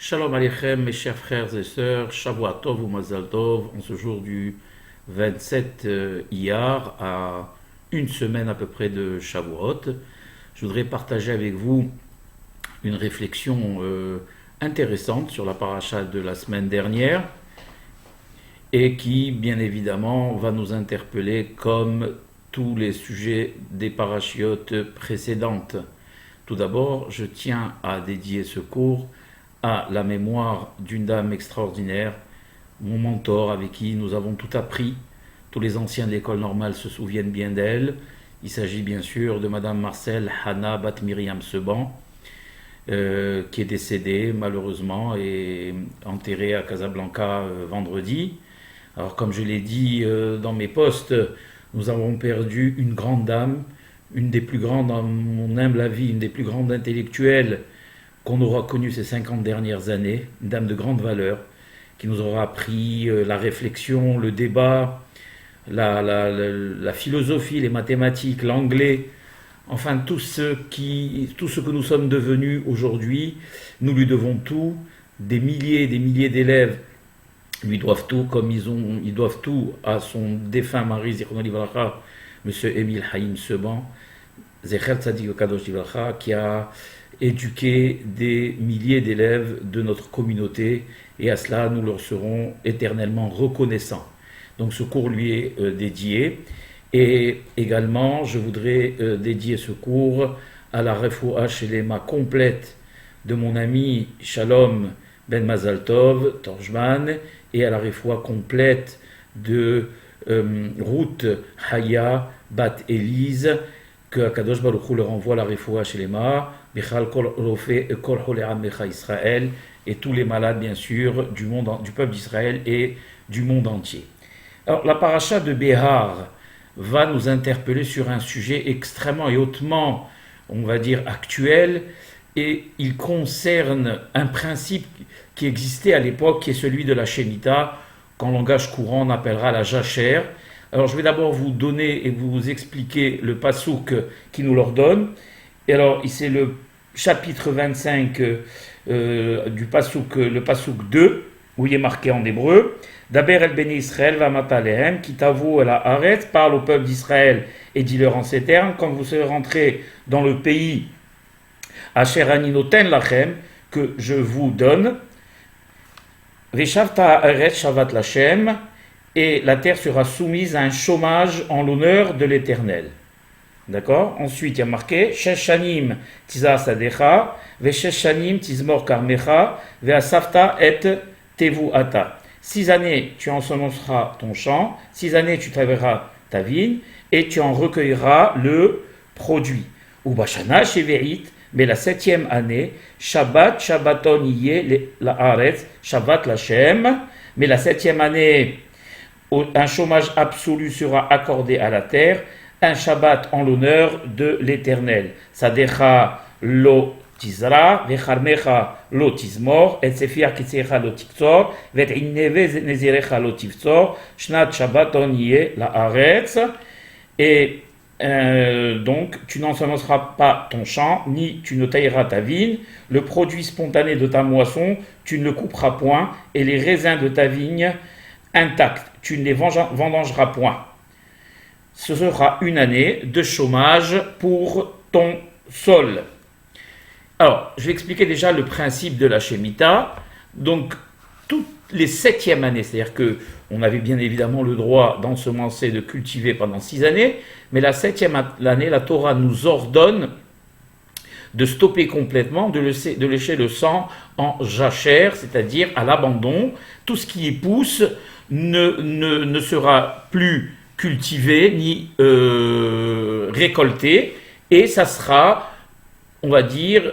Shalom Aleichem, mes chers frères et sœurs, Shavua Tov ou Mazal Tov, en ce jour du 27 Iyar, à une semaine à peu près de Shavuot. Je voudrais partager avec vous une réflexion intéressante sur la paracha de la semaine dernière et qui, bien évidemment, va nous interpeller comme tous les sujets des parachiotes précédentes. Tout d'abord, je tiens à dédier ce cours à la mémoire d'une dame extraordinaire, mon mentor avec qui nous avons tout appris. Tous les anciens de l'école normale se souviennent bien d'elle. Il s'agit bien sûr de Madame Marcel Hana Bat Miriam Seban, qui est décédée malheureusement et enterrée à Casablanca vendredi. Alors comme je l'ai dit dans mes posts, nous avons perdu une grande dame, une des plus grandes, dans mon humble avis, une des plus grandes intellectuelles qu'on aura connue ces 50 dernières années, une dame de grande valeur, qui nous aura appris la réflexion, le débat, la philosophie, les mathématiques, l'anglais, enfin tout ce que nous sommes devenus aujourd'hui. Nous lui devons tout. Des milliers et des milliers d'élèves lui doivent tout, comme ils doivent tout à son défunt mari, Zichrono Livracha, M. Émile Haïm Seban, Zecher Tzadik Kadosh Livracha, qui a éduquer des milliers d'élèves de notre communauté, et à cela nous leur serons éternellement reconnaissants. Donc ce cours lui est dédié, et également je voudrais dédier ce cours à la Refoua Shelema complète de mon ami Shalom Ben Mazal Tov Torjman, et à la Refoua complète de Ruth Haya Bat Elise, que Akadosh Baruch Hu leur envoie la Refoua Shelema, Bichal Kol Rofé et Kol Cholei Amecha Israël, et tous les malades bien sûr du peuple d'Israël et du monde entier. Alors la paracha de Behar va nous interpeller sur un sujet extrêmement et hautement, on va dire, actuel, et il concerne un principe qui existait à l'époque, qui est celui de la Shemitah, qu'en langage courant on appellera la jachère. Alors je vais d'abord vous donner et vous expliquer le pasouk qui nous l'ordonne. Et alors c'est le chapitre 25 du pasouk, le pasouk 2, où il est marqué en hébreu: Daber el Beni Israël va matalehem, qui t'avoue la Haaretz, parle au peuple d'Israël et dis-leur en ces termes: quand vous serez rentrés dans le pays Asher ani noten lachem, que je vous donne, Veshavta Haaretz shavat lachem, et la terre sera soumise à un chômage en l'honneur de l'Éternel. D'accord? Ensuite, il y a marqué Sheshanim tiza sadecha, Vesheshanim tizmor karmecha, Veasafta et tevuata. 6 années, tu ensemenceras ton champ, 6 années, tu travailleras ta vigne, et tu en recueilleras le produit. Ubashana sheveit, mais la 7e année, Shabbat, Shabbaton yé la Haaretz, Shabbat Lachem, mais la 7e année, un chômage absolu sera accordé à la terre, un Shabbat en l'honneur de l'Éternel. Sadecha lo tizra, vecharmecha lo tizmor, et sefia kitsecha lo tikzor, vet inneve nezirecha lo tivzor, shnat Shabbaton yé la Haaretz. Et donc, tu n'ensemenceras pas ton champ, ni tu ne tailleras ta vigne. Le produit spontané de ta moisson, tu ne le couperas point, et les raisins de ta vigne intacts, tu ne les vendangeras point. Ce sera une année de chômage pour ton sol. Alors, je vais expliquer déjà le principe de la Shemitah. Donc, toutes les 7e années, c'est-à-dire qu'on avait bien évidemment le droit d'ensemencer, de cultiver pendant 6 années, mais la 7e année, la Torah nous ordonne de stopper complètement, de lécher le sang en jachère, c'est-à-dire à l'abandon. Tout ce qui y pousse ne sera plus cultivé ni récolté, et ça sera, on va dire,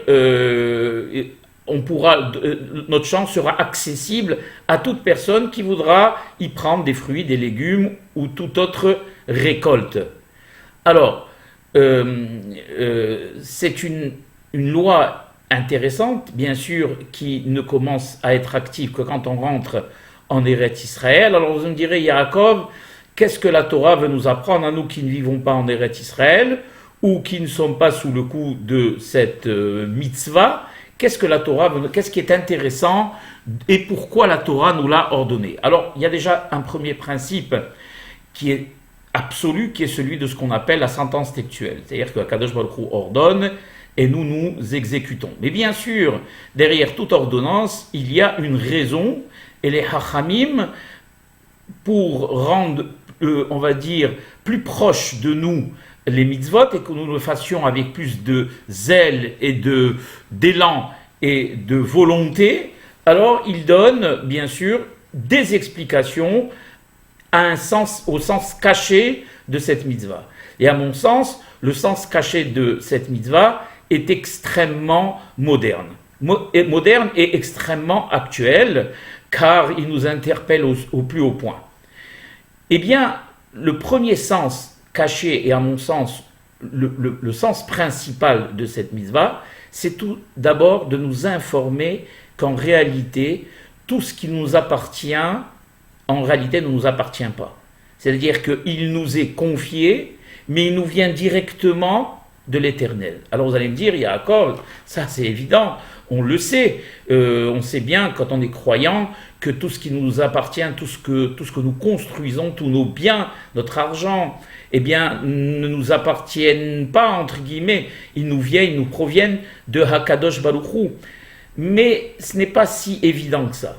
notre champ sera accessible à toute personne qui voudra y prendre des fruits, des légumes ou toute autre récolte. Alors, c'est une loi intéressante, bien sûr, qui ne commence à être active que quand on rentre en Eretz Israël. Alors vous me direz, Yaakov, qu'est-ce que la Torah veut nous apprendre à nous qui ne vivons pas en Eretz Israël ou qui ne sommes pas sous le coup de cette mitzvah qu'est-ce que la Torah, qu'est-ce qui est intéressant et pourquoi la Torah nous l'a ordonné. Alors, il y a déjà un premier principe qui est absolu, qui est celui de ce qu'on appelle la sentence textuelle. C'est-à-dire que Kadosh Baruch Hu ordonne et nous, nous exécutons. Mais bien sûr, derrière toute ordonnance, il y a une raison, et les Hachamim, pour rendre, on va dire, plus proche de nous les mitzvot, et que nous le fassions avec plus de zèle et d'élan et de volonté, alors ils donnent, bien sûr, des explications au sens caché de cette mitzvah. Et à mon sens, le sens caché de cette mitzvah est extrêmement moderne et extrêmement actuel, car il nous interpelle au plus haut point. Eh bien, le premier sens caché, et à mon sens, le sens principal de cette mitzvah, c'est tout d'abord de nous informer qu'en réalité, tout ce qui nous appartient, en réalité, ne nous appartient pas. C'est-à-dire qu'il nous est confié, mais il nous vient directement de l'Éternel. Alors vous allez me dire, Yaakov, ça c'est évident, on le sait, on sait bien quand on est croyant que tout ce qui nous appartient, tout ce que nous construisons, tous nos biens, notre argent, eh bien, ne nous appartiennent pas, entre guillemets, ils nous proviennent de Hakadosh Baruch Hu. Mais ce n'est pas si évident que ça.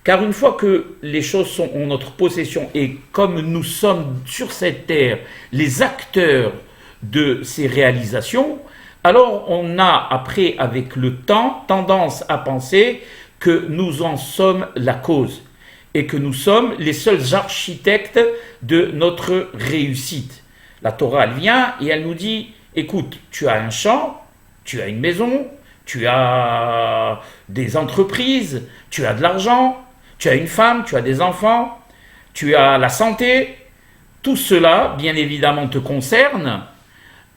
Car une fois que les choses sont en notre possession, et comme nous sommes sur cette terre les acteurs de ces réalisations, alors on a, après, avec le temps, tendance à penser que nous en sommes la cause, et que nous sommes les seuls architectes de notre réussite. La Torah, elle vient et elle nous dit, écoute, tu as un champ, tu as une maison, tu as des entreprises, tu as de l'argent, tu as une femme, tu as des enfants, tu as la santé. Tout cela, bien évidemment, te concerne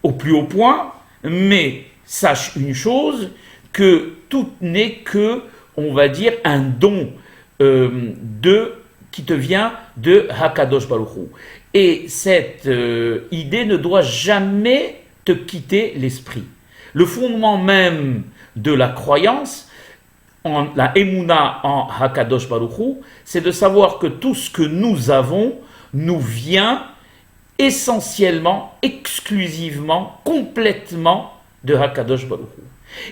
au plus haut point, mais sache une chose, que tout n'est que, on va dire, un don qui te vient de Hakadosh Baruch Hu. Et cette idée ne doit jamais te quitter l'esprit. Le fondement même de la croyance, la Emouna en Hakadosh Baruch Hu, c'est de savoir que tout ce que nous avons nous vient essentiellement, exclusivement, complètement de Hakadosh Baruch Hu.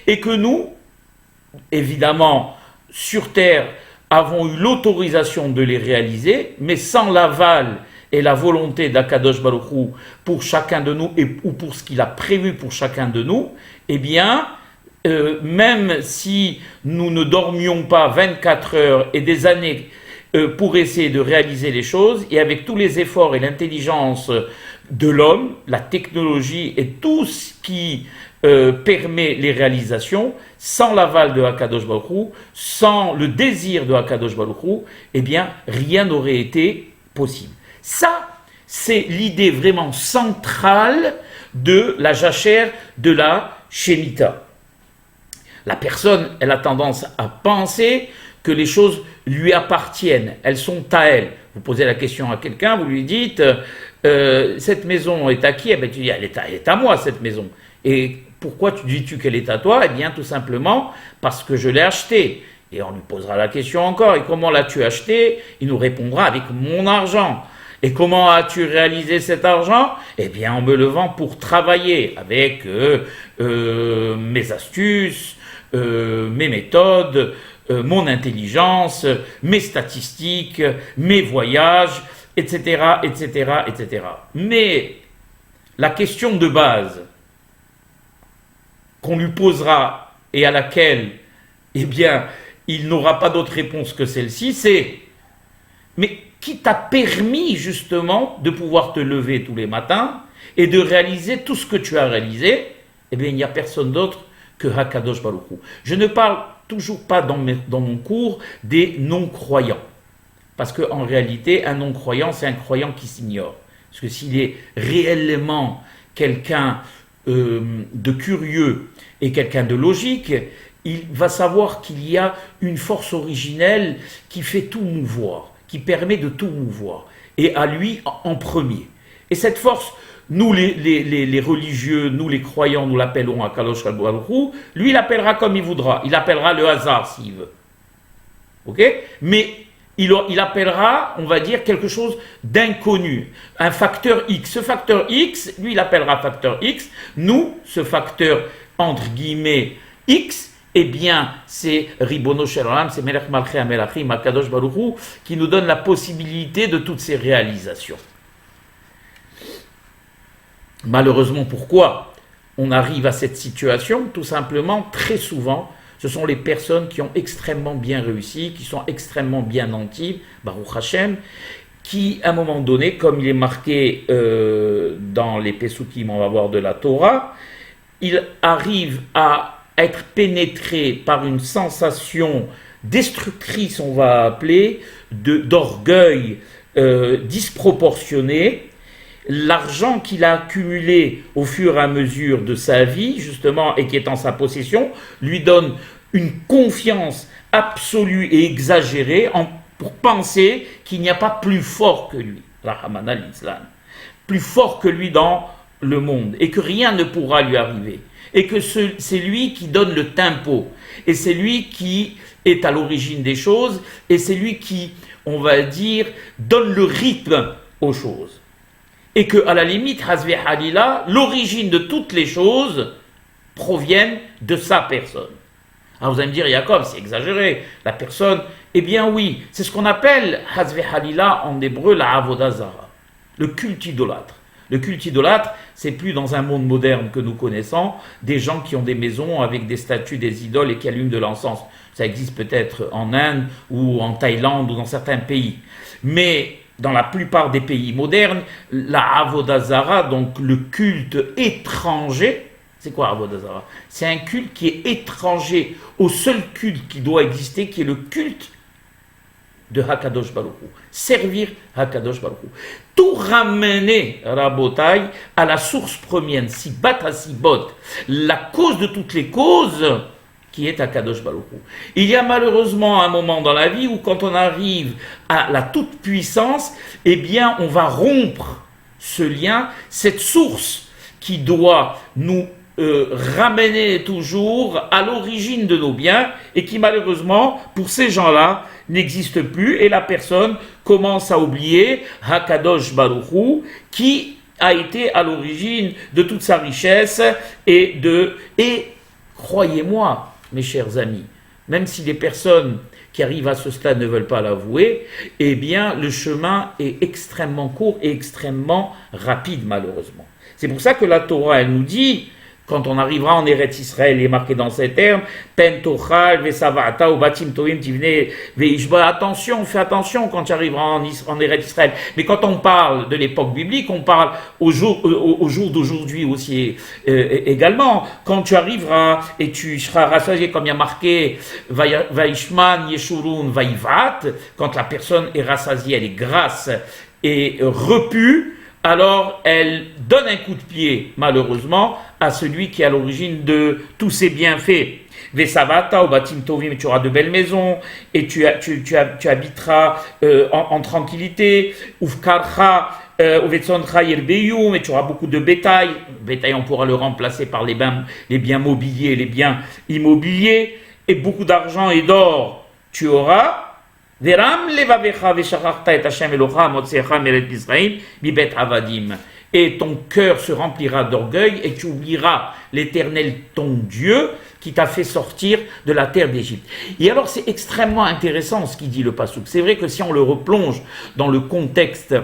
Et que nous, évidemment, sur terre, avons eu l'autorisation de les réaliser, mais sans l'aval et la volonté d'Hakadosh Baruch Hu pour chacun de nous, ou pour ce qu'il a prévu pour chacun de nous, eh bien, même si nous ne dormions pas 24 heures et des années pour essayer de réaliser les choses, et avec tous les efforts et l'intelligence de l'homme, la technologie et tout ce qui permet les réalisations, sans l'aval de Hakadosh Baruch Hu, sans le désir de Hakadosh Baruch Hu, eh bien, rien n'aurait été possible. Ça, c'est l'idée vraiment centrale de la jachère de la Shemitah. La personne, elle a tendance à penser que les choses lui appartiennent, elles sont à elle. Vous posez la question à quelqu'un, vous lui dites cette maison est à qui? Eh bien, tu dis elle est à moi cette maison. Et pourquoi dis-tu qu'elle est à toi? Eh bien, tout simplement parce que je l'ai achetée. Et on lui posera la question encore, et comment l'as-tu achetée? Il nous répondra avec mon argent. Et comment as-tu réalisé cet argent? Eh bien, en me levant pour travailler avec mes astuces, mes méthodes, mon intelligence, mes statistiques, mes voyages, etc., etc., etc. Mais la question de base qu'on lui posera et à laquelle, eh bien, il n'aura pas d'autre réponse que celle-ci, c'est « Mais qui t'a permis justement de pouvoir te lever tous les matins et de réaliser tout ce que tu as réalisé ?» Eh bien, il n'y a personne d'autre que Hakadosh Baruch Hu. Je ne parle toujours pas dans mon cours des non-croyants. Parce qu'en réalité, un non-croyant, c'est un croyant qui s'ignore. Parce que s'il est réellement quelqu'un de curieux et quelqu'un de logique, il va savoir qu'il y a une force originelle qui fait tout mouvoir, qui permet de tout mouvoir, et à lui en premier. Et cette force nous les religieux, nous les croyants, nous l'appellerons Akadosh Baruch Hu, lui il appellera comme il voudra, il appellera le hasard s'il veut. Ok? Mais il appellera, on va dire, quelque chose d'inconnu, un facteur X. Ce facteur X, lui il appellera facteur X, nous, ce facteur entre guillemets X, eh bien, c'est Ribono Shel Olam, c'est Melech Malchei HaMelachim, Akadosh Baruch Hu, qui nous donne la possibilité de toutes ces réalisations. Malheureusement, pourquoi on arrive à cette situation? Tout simplement, très souvent, ce sont les personnes qui ont extrêmement bien réussi, qui sont extrêmement bien nantis, Baruch Hashem, qui, à un moment donné, comme il est marqué dans les Pesukim, on va voir de la Torah, il arrive à être pénétré par une sensation destructrice, on va appeler, d'orgueil disproportionné. L'argent qu'il a accumulé au fur et à mesure de sa vie, justement, et qui est en sa possession, lui donne une confiance absolue et exagérée pour penser qu'il n'y a pas plus fort que lui, Rahman al-Islam, plus fort que lui dans le monde, et que rien ne pourra lui arriver, et que c'est lui qui donne le tempo, et c'est lui qui est à l'origine des choses, et c'est lui qui, on va dire, donne le rythme aux choses. Et que, à la limite, Hazve Halila, l'origine de toutes les choses proviennent de sa personne. Alors vous allez me dire, Jacob, c'est exagéré, la personne, eh bien oui, c'est ce qu'on appelle, Hazve Halila, en hébreu, la Avodah Zara, le culte idolâtre. Le culte idolâtre, c'est plus dans un monde moderne que nous connaissons, des gens qui ont des maisons avec des statues des idoles et qui allument de l'encens. Ça existe peut-être en Inde ou en Thaïlande ou dans certains pays. Mais dans la plupart des pays modernes, la Avodah Zara, donc le culte étranger, c'est quoi Avodah Zara? C'est un culte qui est étranger au seul culte qui doit exister, qui est le culte de Hakadosh Baruch Hu. Servir Hakadosh Baruch Hu. Tout ramener, Rabotai, à la source première, Sibat HaSibot, la cause de toutes les causes, qui est Hakadosh Baruch Hu. Il y a malheureusement un moment dans la vie où quand on arrive à la toute-puissance, eh bien on va rompre ce lien, cette source qui doit nous ramener toujours à l'origine de nos biens et qui malheureusement, pour ces gens-là, n'existe plus et la personne commence à oublier Hakadosh Baruch Hu qui a été à l'origine de toute sa richesse et croyez-moi, mes chers amis, même si les personnes qui arrivent à ce stade ne veulent pas l'avouer, eh bien, le chemin est extrêmement court et extrêmement rapide, malheureusement. C'est pour ça que la Torah, elle nous dit, quand on arrivera en Eretz Israël, il est marqué dans ces termes, Pen tochal vesavata ou batim tovim tivne veishba. Attention, fais attention quand tu arriveras en Eretz Israël. Mais quand on parle de l'époque biblique, on parle au jour d'aujourd'hui aussi également. Quand tu arriveras et tu seras rassasié, comme il y a marqué, vaishman yeshurun vaivat, quand la personne est rassasiée, elle est grasse et repue, alors elle donne un coup de pied, malheureusement, à celui qui est à l'origine de tous ces bienfaits. Vesavata, au batim tovim, tu auras de belles maisons, et tu habiteras en tranquillité. Ufkarcha, uvetsoncha yerbeyum, et tu auras beaucoup de bétail. Bétail, on pourra le remplacer par les biens mobiliers, les biens immobiliers, et beaucoup d'argent et d'or tu auras. Veram levavecha veshacharta et Hashem Elocha motzecha meret Israël mibet avadim. Et ton cœur se remplira d'orgueil et tu oublieras l'Éternel ton Dieu qui t'a fait sortir de la terre d'Égypte. Et alors c'est extrêmement intéressant ce qu'il dit le Passouk. C'est vrai que si on le replonge dans le contexte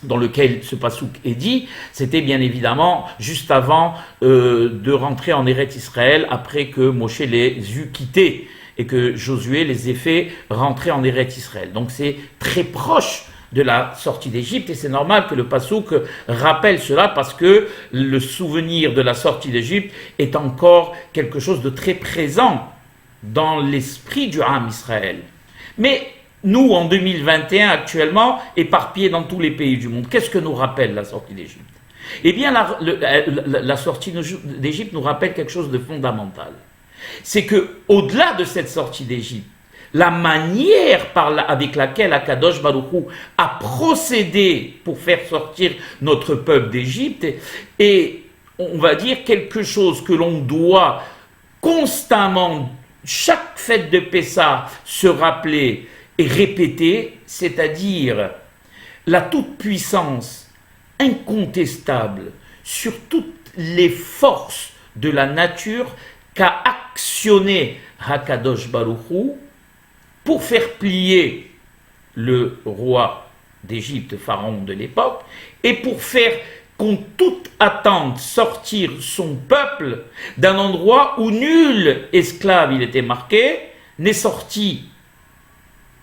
dans lequel ce passouk est dit, c'était bien évidemment juste avant de rentrer en Eretz Israël après que Moshe les eut quittés et que Josué les ait fait rentrer en Eretz Israël. Donc c'est très proche de la sortie d'Égypte et c'est normal que le passouk rappelle cela parce que le souvenir de la sortie d'Égypte est encore quelque chose de très présent dans l'esprit du Ham Israël. Mais nous, en 2021, actuellement, éparpillés dans tous les pays du monde, qu'est-ce que nous rappelle la sortie d'Égypte? Eh bien, la sortie d'Égypte nous rappelle quelque chose de fondamental. C'est que, au-delà de cette sortie d'Égypte, la manière avec laquelle Akadosh Baruch Hu a procédé pour faire sortir notre peuple d'Égypte est, on va dire, quelque chose que l'on doit constamment, chaque fête de Pessah, se rappeler et répéter, c'est-à-dire la toute-puissance incontestable sur toutes les forces de la nature qu'a actionné Hakadosh Baruch Hu pour faire plier le roi d'Égypte, pharaon de l'époque, et pour faire contre toute attente sortir son peuple d'un endroit où nul esclave, il était marqué, n'est sorti.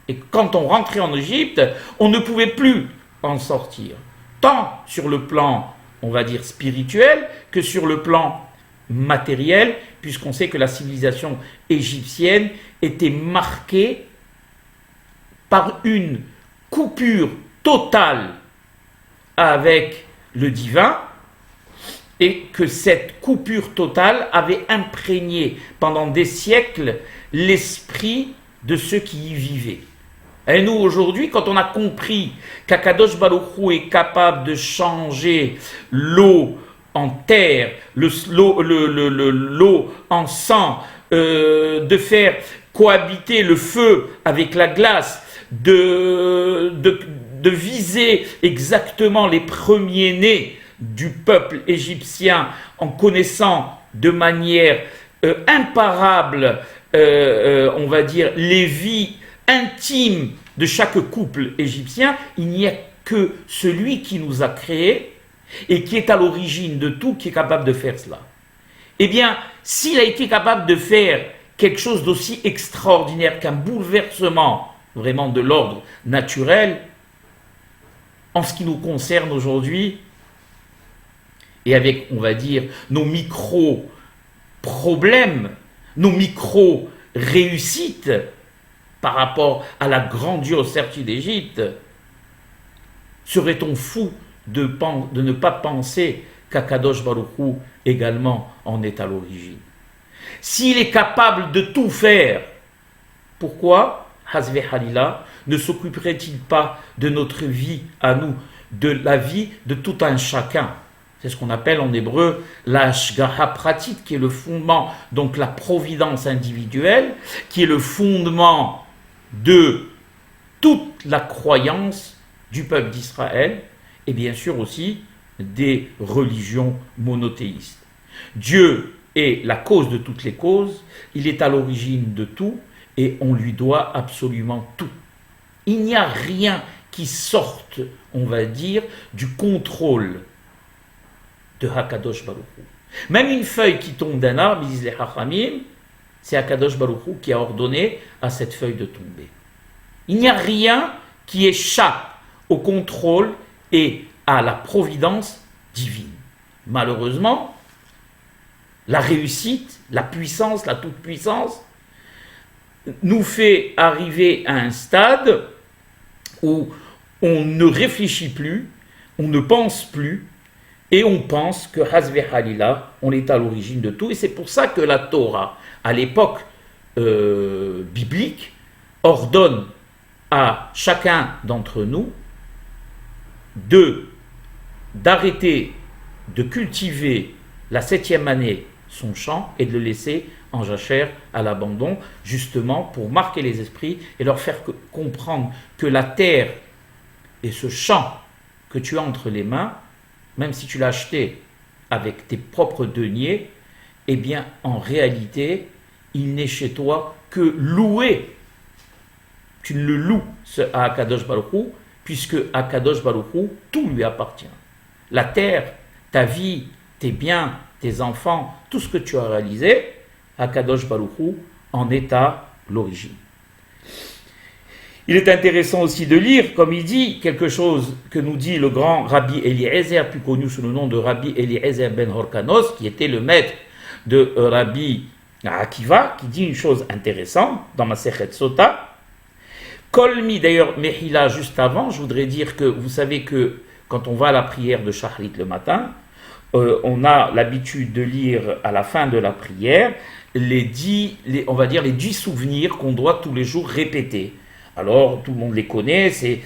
Et quand on rentrait en Égypte, on ne pouvait plus en sortir, tant sur le plan, on va dire, spirituel, que sur le plan matériel, puisqu'on sait que la civilisation égyptienne était marquée par une coupure totale avec le divin, et que cette coupure totale avait imprégné pendant des siècles l'esprit de ceux qui y vivaient. Et nous, aujourd'hui, quand on a compris qu'Akadosh Baruch Hu est capable de changer l'eau en terre, l'eau en sang, de faire cohabiter le feu avec la glace, de viser exactement les premiers-nés du peuple égyptien en connaissant de manière imparable, on va dire, les vies intimes de chaque couple égyptien. Il n'y a que celui qui nous a créés et qui est à l'origine de tout qui est capable de faire cela. Eh bien, s'il a été capable de faire quelque chose d'aussi extraordinaire qu'un bouleversement vraiment de l'ordre naturel, en ce qui nous concerne aujourd'hui, et avec, on va dire, nos micro-problèmes, nos micro-réussites par rapport à la grandiosité d'Égypte, serait-on fou de ne pas penser qu'Akadosh Baruch Hu également en est à l'origine? S'il est capable de tout faire, pourquoi, Hazve Halila, ne s'occuperait-il pas de notre vie à nous, de la vie de tout un chacun? C'est ce qu'on appelle en hébreu l'ashgaha pratique, qui est le fondement, donc la providence individuelle, qui est le fondement de toute la croyance du peuple d'Israël, et bien sûr aussi des religions monothéistes. Dieu est la cause de toutes les causes, il est à l'origine de tout, et on lui doit absolument tout. Il n'y a rien qui sorte, on va dire, du contrôle de Hakadosh Baruch Hu. Même une feuille qui tombe d'un arbre, disent les Chachamim, c'est Hakadosh Baruch Hu qui a ordonné à cette feuille de tomber. Il n'y a rien qui échappe au contrôle et à la providence divine. Malheureusement, la réussite, la puissance, la toute-puissance, nous fait arriver à un stade où on ne réfléchit plus, on ne pense plus, et on pense que Hazve Halila, on est à l'origine de tout. Et c'est pour ça que la Torah, à l'époque biblique, ordonne à chacun d'entre nous d'arrêter de cultiver la 7e année son champ et de le laisser en jachère à l'abandon, justement pour marquer les esprits et leur faire comprendre que la terre et ce champ que tu as entre les mains, même si tu l'as acheté avec tes propres deniers, eh bien, en réalité, il n'est chez toi que loué. Tu ne le loues à Akadosh Baruch Hu, puisque Akadosh Baruch Hu, tout lui appartient. La terre, ta vie, tes biens, tes enfants, tout ce que tu as réalisé, Akadosh Baruch Hu en est à l'origine. Il est intéressant aussi de lire, comme il dit, quelque chose que nous dit le grand Rabbi Eliezer, plus connu sous le nom de Rabbi Eliezer ben Horkanos, qui était le maître de Rabbi Akiva, qui dit une chose intéressante dans ma Masechet Sota. Kolmi, d'ailleurs, Mehila, juste avant, je voudrais dire que vous savez que quand on va à la prière de Shachrit le matin, on a l'habitude de lire à la fin de la prière on va dire les 10 souvenirs qu'on doit tous les jours répéter. Alors, tout le monde les connaît, c'est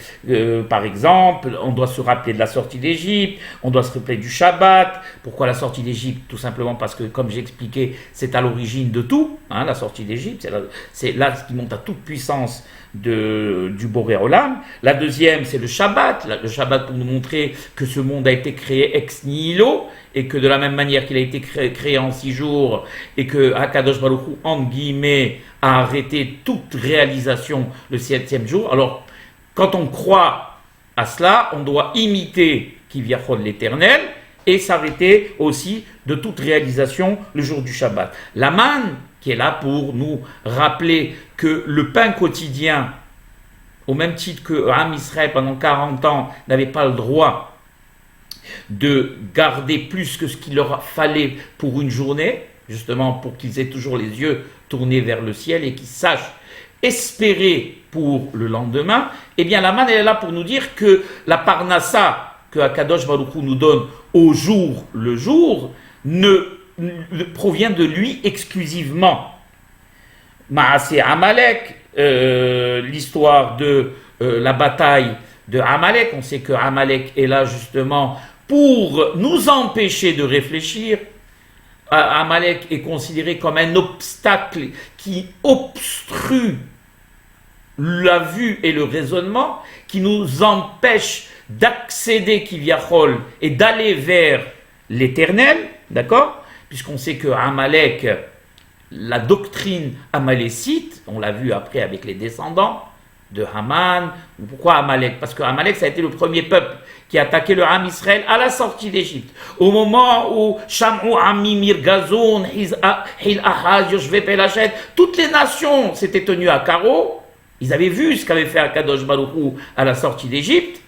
par exemple, on doit se rappeler de la sortie d'Égypte, on doit se rappeler du Shabbat. Pourquoi la sortie d'Égypte? Tout simplement parce que, comme j'ai expliqué, c'est à l'origine de tout, hein, la sortie d'Égypte, c'est là ce qui monte à toute puissance du Boré Olam. La deuxième, c'est le Shabbat pour nous montrer que ce monde a été créé ex nihilo, et que de la même manière qu'il a été créé en 6 jours, et que Akadosh Baruch Hu, entre guillemets, a arrêté toute réalisation le 7e jour. Alors, quand on croit à cela, on doit imiter Kivyachol l'Éternel et s'arrêter aussi de toute réalisation le jour du Shabbat. La manne, qui est là pour nous rappeler que le pain quotidien, au même titre que Am Israël pendant 40 ans n'avait pas le droit de garder plus que ce qu'il leur fallait pour une journée, justement pour qu'ils aient toujours les yeux tournés vers le ciel et qu'ils sachent espérer pour le lendemain, eh bien la manne elle est là pour nous dire que la parnassa que Akadosh Baruch Hu nous donne au jour le jour provient de lui exclusivement. Maasé Amalek, l'histoire de la bataille de Amalek, on sait que Amalek est là justement pour nous empêcher de réfléchir. Amalek est considéré comme un obstacle qui obstrue la vue et le raisonnement, qui nous empêche d'accéder Kivyachol et d'aller vers l'éternel, d'accord? Puisqu'on sait que Amalek, la doctrine amalécite, on l'a vu après avec les descendants de Haman. Pourquoi Amalek? Parce que Amalek, ça a été le premier peuple qui a attaqué le Ham Israël à la sortie d'Égypte. Au moment où Sham'u Ami Mirgazoun, Hil Ahaz, Yoshve Pelachet, toutes les nations s'étaient tenues à carreau. Ils avaient vu ce qu'avait fait Akadosh Baruch Hu à la sortie d'Égypte.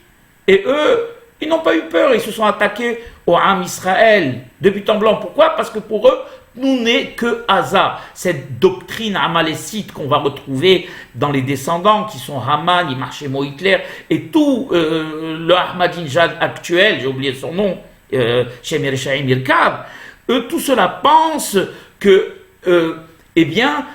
Et eux, ils n'ont pas eu peur. Ils se sont attaqués au Ham Israël de but en blanc. Pourquoi? Parce que pour eux, nous n'est que hasard. Cette doctrine amalécite qu'on va retrouver dans les descendants qui sont Haman, Yimarchemo Hitler et tout le Ahmadinejad actuel, j'ai oublié son nom, Shem Yerishaim Yirkav, eux, tout cela pense que, eh bien,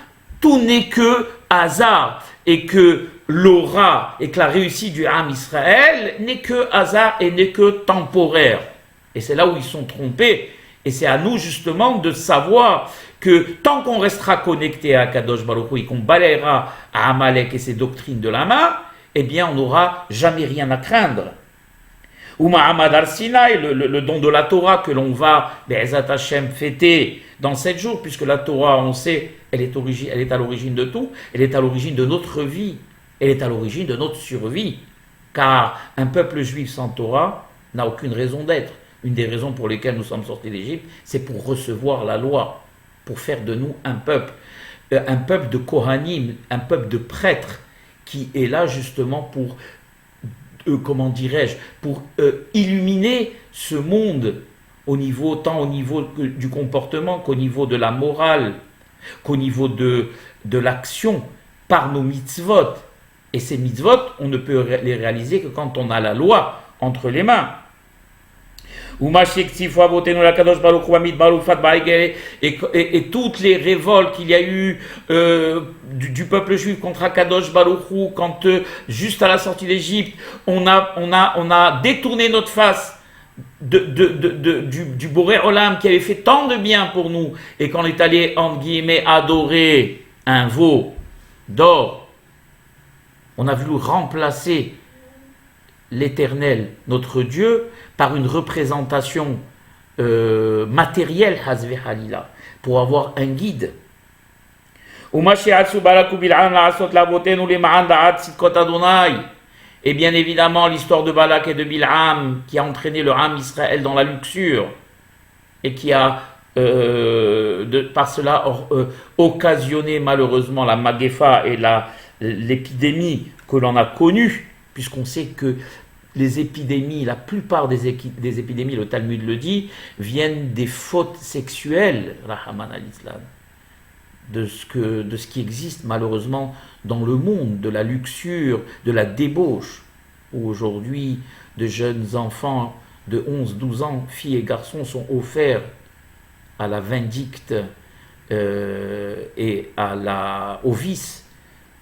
tout n'est que hasard et que l'aura et que la réussite du Ham Israël n'est que hasard et n'est que temporaire. Et c'est là où ils sont trompés. Et c'est à nous justement de savoir que tant qu'on restera connecté à Kadosh Baruch Hu et qu'on balayera à Amalek et ses doctrines de la main, eh bien on n'aura jamais rien à craindre. Ou Mahamad al-Sinai, le don de la Torah que l'on va, Be'ezat Hashem, fêter dans 7 jours, puisque la Torah, on sait, elle est à l'origine de tout, elle est à l'origine de notre vie, elle est à l'origine de notre survie. Car un peuple juif sans Torah n'a aucune raison d'être. Une des raisons pour lesquelles nous sommes sortis d'Égypte, c'est pour recevoir la loi, pour faire de nous un peuple de Kohanim, un peuple de prêtres, qui est là justement pour, comment dirais-je, pour illuminer ce monde tant au niveau du comportement qu'au niveau de la morale, qu'au niveau de l'action, par nos mitzvot. Et ces mitzvot, on ne peut les réaliser que quand on a la loi entre les mains. Et toutes les révoltes qu'il y a eu du peuple juif contre Akadosh Baruch Hu, quand juste à la sortie d'Égypte, on a détourné notre face du Boré Olam qui avait fait tant de bien pour nous, et qu'on est allé, entre guillemets, adorer un veau d'or, on a voulu remplacer l'Éternel, notre Dieu, par une représentation matérielle, Hazve Halila, pour avoir un guide. Et bien évidemment, l'histoire de Balak et de Bil'am, qui a entraîné le Ham Israël dans la luxure, et qui a par cela occasionné malheureusement la Magefa et l'épidémie que l'on a connue, puisqu'on sait que les épidémies, la plupart des épidémies, le Talmud le dit, viennent des fautes sexuelles, Rahman al-Islam, de ce qui existe malheureusement dans le monde, de la luxure, de la débauche, où aujourd'hui de jeunes enfants de 11-12 ans, filles et garçons, sont offerts à la vindicte et au vice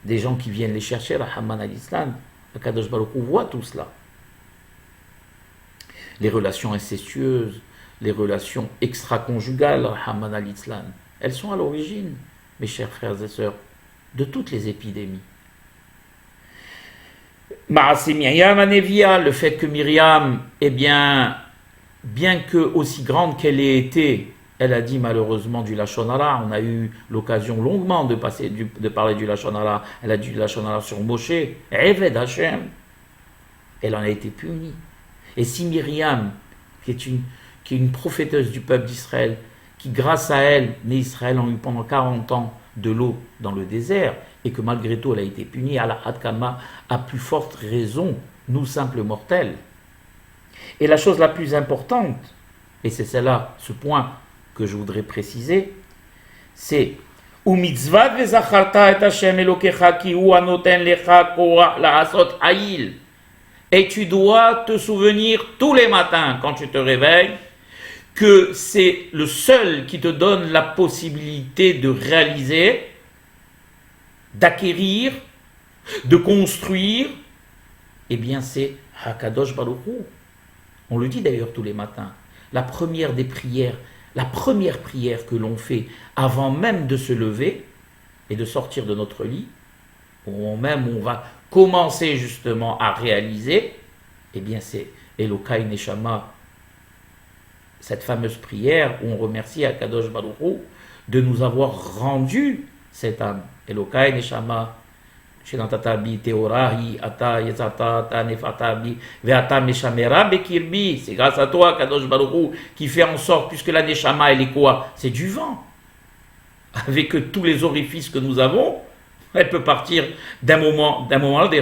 des gens qui viennent les chercher, Rahman al-Islam, Akadosh Baruch Hu voit tout cela. Les relations incestueuses, les relations extra-conjugales, Rahman al-Islam, elles sont à l'origine, mes chers frères et sœurs, de toutes les épidémies. Ma'aseh Myriam Anevia, le fait que Myriam, eh bien que aussi grande qu'elle ait été, elle a dit malheureusement du Lachon Hara. On a eu l'occasion longuement de parler du Lachon Hara. Elle a dit du Lachon Hara sur Moshe, Eved Hashem. Elle en a été punie. Et si Myriam, qui est une prophéteuse du peuple d'Israël, qui grâce à elle, les Israël ont eu pendant 40 ans de l'eau dans le désert, et que malgré tout elle a été punie, Allah Hadkama, à plus forte raison, nous simples mortels. Et la chose la plus importante, et c'est celle-là, ce point que je voudrais préciser, c'est et tu dois te souvenir tous les matins quand tu te réveilles que c'est le seul qui te donne la possibilité de réaliser, d'acquérir, de construire, eh bien c'est Hakadosh Baruch Hu. On le dit d'ailleurs tous les matins. La première prière que l'on fait avant même de se lever et de sortir de notre lit, au moment même où on va commencer justement à réaliser, eh bien c'est Elokai Neshama, cette fameuse prière où on remercie Akadosh Baruch Hu de nous avoir rendu cette âme. Elokai Neshama, Shenatatabi Teorahi, Ata Yezata, Ata Nefatabi, Veata Meshamera Bekirbi. C'est grâce à toi, Akadosh Baruch Hu, qui fait en sorte, puisque la Neshama, elle est quoi? C'est du vent. Avec tous les orifices que nous avons, elle peut partir d'un moment à l'autre.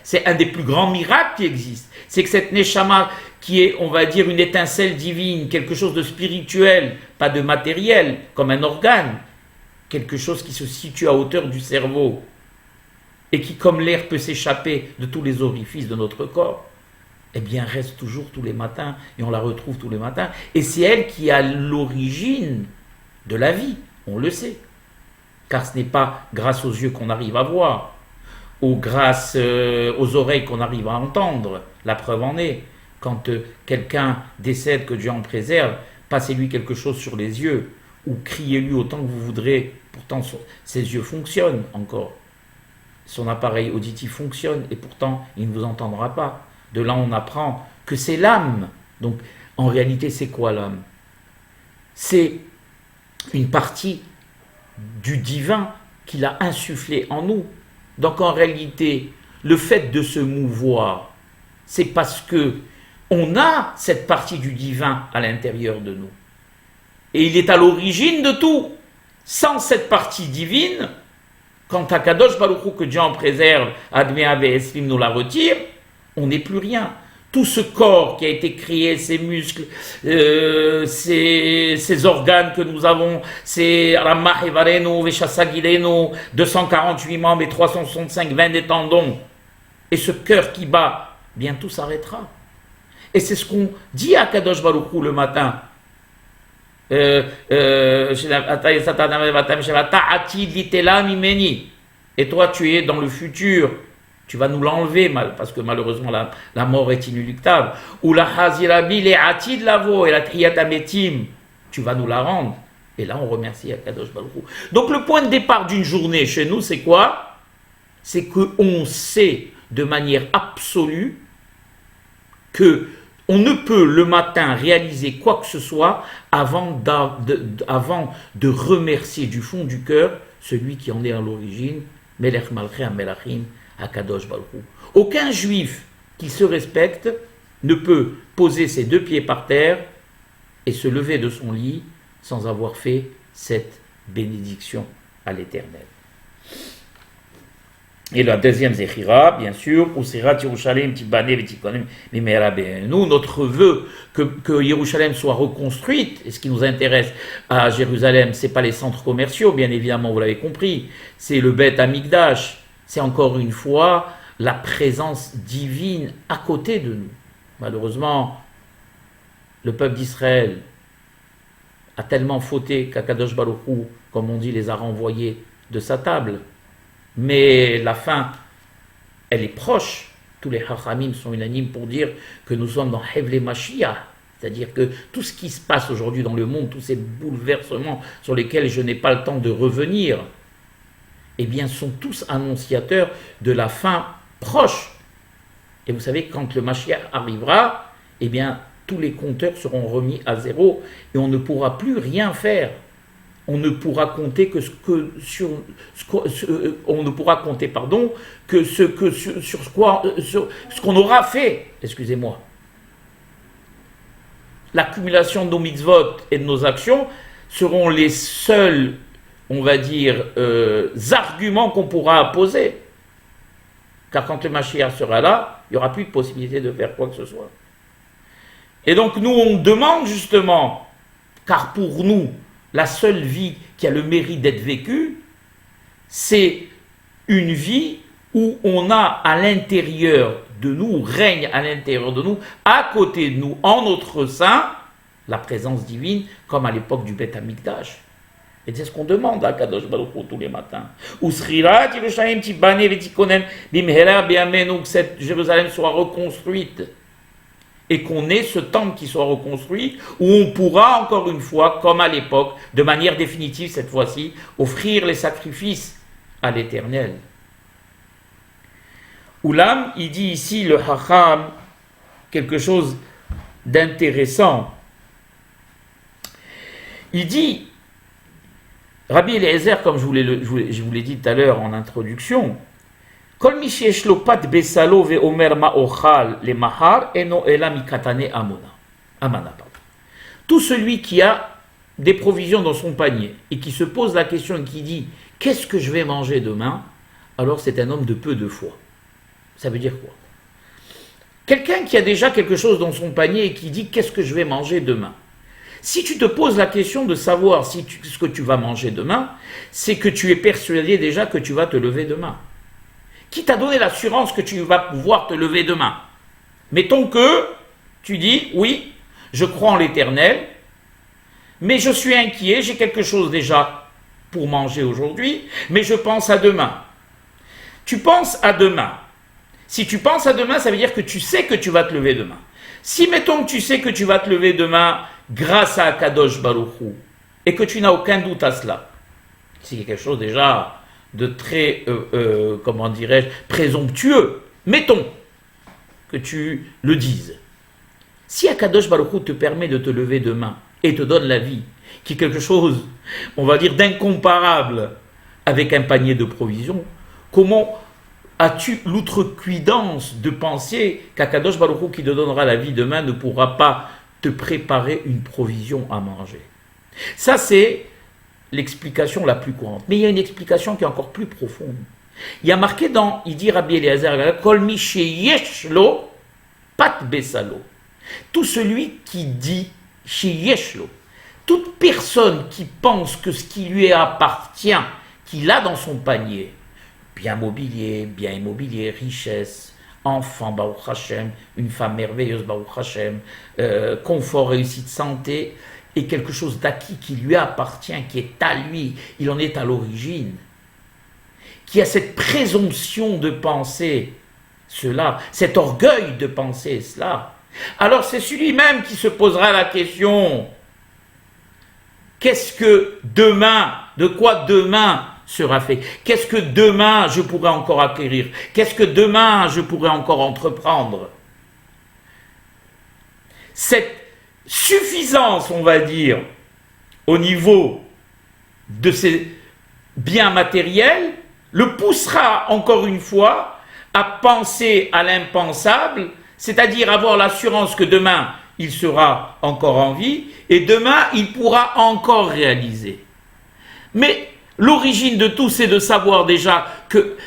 C'est un des plus grands miracles qui existent. C'est que cette Neshama, qui est, on va dire, une étincelle divine, quelque chose de spirituel, pas de matériel, comme un organe, quelque chose qui se situe à hauteur du cerveau, et qui, comme l'air peut s'échapper de tous les orifices de notre corps, eh bien, reste toujours tous les matins, et on la retrouve tous les matins. Et c'est elle qui a l'origine de la vie, on le sait. Car ce n'est pas grâce aux yeux qu'on arrive à voir, ou grâce aux oreilles qu'on arrive à entendre. La preuve en est, quand quelqu'un décède, que Dieu en préserve, passez-lui quelque chose sur les yeux, ou criez-lui autant que vous voudrez, pourtant ses yeux fonctionnent encore. Son appareil auditif fonctionne, et pourtant il ne vous entendra pas. De là on apprend que c'est l'âme. Donc en réalité c'est quoi l'âme? C'est une partie du divin qu'il a insufflé en nous. Donc en réalité, le fait de se mouvoir, c'est parce que on a cette partie du divin à l'intérieur de nous. Et il est à l'origine de tout. Sans cette partie divine, quand Akadosh Baruch Hu, que Dieu en préserve, Admea Ve'eslim nous la retire, on n'est plus rien. Tout ce corps qui a été créé, ces muscles, ces organes que nous avons, ces Ramah Evarenu, Veshasagilenu, 248 membres et 365 veines des tendons, et ce cœur qui bat, bien tout s'arrêtera. Et c'est ce qu'on dit à Kadosh Baruch Hu le matin. Et toi tu es dans le futur, tu vas nous l'enlever, parce que malheureusement la mort est inéluctable. Ou la hazirabi le atid lavo et la triatametim, tu vas nous la rendre. Et là on remercie Akadosh Baruch Hu. Donc le point de départ d'une journée chez nous c'est quoi? C'est qu'on sait de manière absolue que on ne peut le matin réaliser quoi que ce soit avant de remercier du fond du cœur celui qui en est à l'origine, Melech Malchei HaMelachim, Akadosh Baruch Hu. Aucun juif qui se respecte ne peut poser ses deux pieds par terre et se lever de son lit sans avoir fait cette bénédiction à l'Éternel. Et la deuxième Zechira, bien sûr, nous, notre vœu que Jérusalem soit reconstruite, et ce qui nous intéresse à Jérusalem, ce n'est pas les centres commerciaux, bien évidemment, vous l'avez compris, c'est le Beth Amikdash, c'est encore une fois la présence divine à côté de nous. Malheureusement, le peuple d'Israël a tellement fauté qu'Akadosh Baruch Hu comme on dit, les a renvoyés de sa table. Mais la fin, elle est proche. Tous les hachamim sont unanimes pour dire que nous sommes dans Hevle Mashiach. C'est-à-dire que tout ce qui se passe aujourd'hui dans le monde, tous ces bouleversements sur lesquels je n'ai pas le temps de revenir, eh bien, sont tous annonciateurs de la fin proche. Et vous savez, quand le Mashiach arrivera, eh bien, tous les compteurs seront remis à zéro et on ne pourra plus rien faire. On ne pourra compter que on ne pourra compter, sur ce qu'on aura fait. Excusez-moi. L'accumulation de nos mitzvot et de nos actions seront les seuls, on va dire, arguments qu'on pourra poser. Car quand le Mashiach sera là, il n'y aura plus de possibilité de faire quoi que ce soit. Et donc nous, on demande justement, car pour nous, la seule vie qui a le mérite d'être vécue, c'est une vie où on a à l'intérieur de nous, règne à l'intérieur de nous, à côté de nous, en notre sein, la présence divine, comme à l'époque du Beth Amikdash. Et c'est ce qu'on demande à Kadosh Baruch Hu tous les matins. Que cette Jérusalem soit reconstruite. Et qu'on ait ce temple qui soit reconstruit, où on pourra encore une fois, comme à l'époque, de manière définitive cette fois-ci, offrir les sacrifices à l'Éternel. Oulam, il dit ici, le Hacham, quelque chose d'intéressant. Il dit, Rabbi Eliezer, comme je vous l'ai dit tout à l'heure en introduction, tout celui qui a des provisions dans son panier et qui se pose la question et qui dit « Qu'est-ce que je vais manger demain ?» alors c'est un homme de peu de foi. Ça veut dire quoi? Quelqu'un qui a déjà quelque chose dans son panier et qui dit « Qu'est-ce que je vais manger demain ?» Si tu te poses la question de savoir ce que tu vas manger demain, c'est que tu es persuadé déjà que tu vas te lever demain. Qui t'a donné l'assurance que tu vas pouvoir te lever demain? Mettons que tu dis, oui, je crois en l'Éternel, mais je suis inquiet, j'ai quelque chose déjà pour manger aujourd'hui, mais je pense à demain. Tu penses à demain. Si tu penses à demain, ça veut dire que tu sais que tu vas te lever demain. Si, mettons que tu sais que tu vas te lever demain grâce à Kadosh Baruch Hu, et que tu n'as aucun doute à cela, c'est quelque chose déjà de très, comment dirais-je, présomptueux. Mettons que tu le dises. Si Akadosh Baruch Hu te permet de te lever demain et te donne la vie, qui est quelque chose, on va dire, d'incomparable avec un panier de provisions, comment as-tu l'outrecuidance de penser qu'Akadosh Baruch Hu qui te donnera la vie demain ne pourra pas te préparer une provision à manger? Ça, c'est l'explication la plus courante. Mais il y a une explication qui est encore plus profonde. Il y a marqué il dit Rabbi Eliezer, Kol mi sheyeshlo pat besalo. Tout celui qui dit sheyeshlo, toute personne qui pense que ce qui lui appartient, qu'il a dans son panier, bien mobilier, bien immobilier, richesse, enfant, Baruch Hashem, une femme merveilleuse, Baruch Hashem, confort, réussite, santé, et quelque chose d'acquis qui lui appartient, qui est à lui, il en est à l'origine, qui a cette présomption de penser cela, cet orgueil de penser cela, alors c'est celui-même qui se posera la question, qu'est-ce que demain, de quoi demain sera fait? Qu'est-ce que demain je pourrai encore acquérir? Qu'est-ce que demain je pourrai encore entreprendre? Cette suffisance, on va dire, au niveau de ces biens matériels, le poussera encore une fois à penser à l'impensable, c'est-à-dire avoir l'assurance que demain il sera encore en vie et demain il pourra encore réaliser. Mais l'origine de tout, c'est de savoir déjà que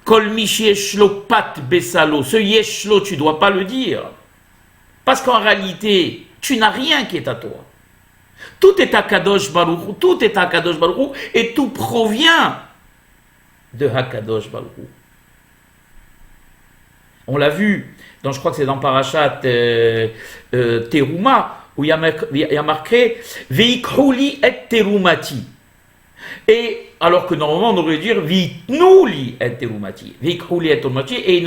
Kol michi yeshlo pat besalo, ce yeshlo, tu ne dois pas le dire. Parce qu'en réalité, tu n'as rien qui est à toi. Tout est à Kadosh Baruch Hu, tout est à Kadosh Baruch Hu, et tout provient de Hakadosh Baruch Hu. On l'a vu, je crois que c'est dans Parashat Teruma, où il y a marqué Veikhouli et Terumati. Et alors que normalement on aurait dû dire vitnouli et terumati, vikhouli et terumati, et ils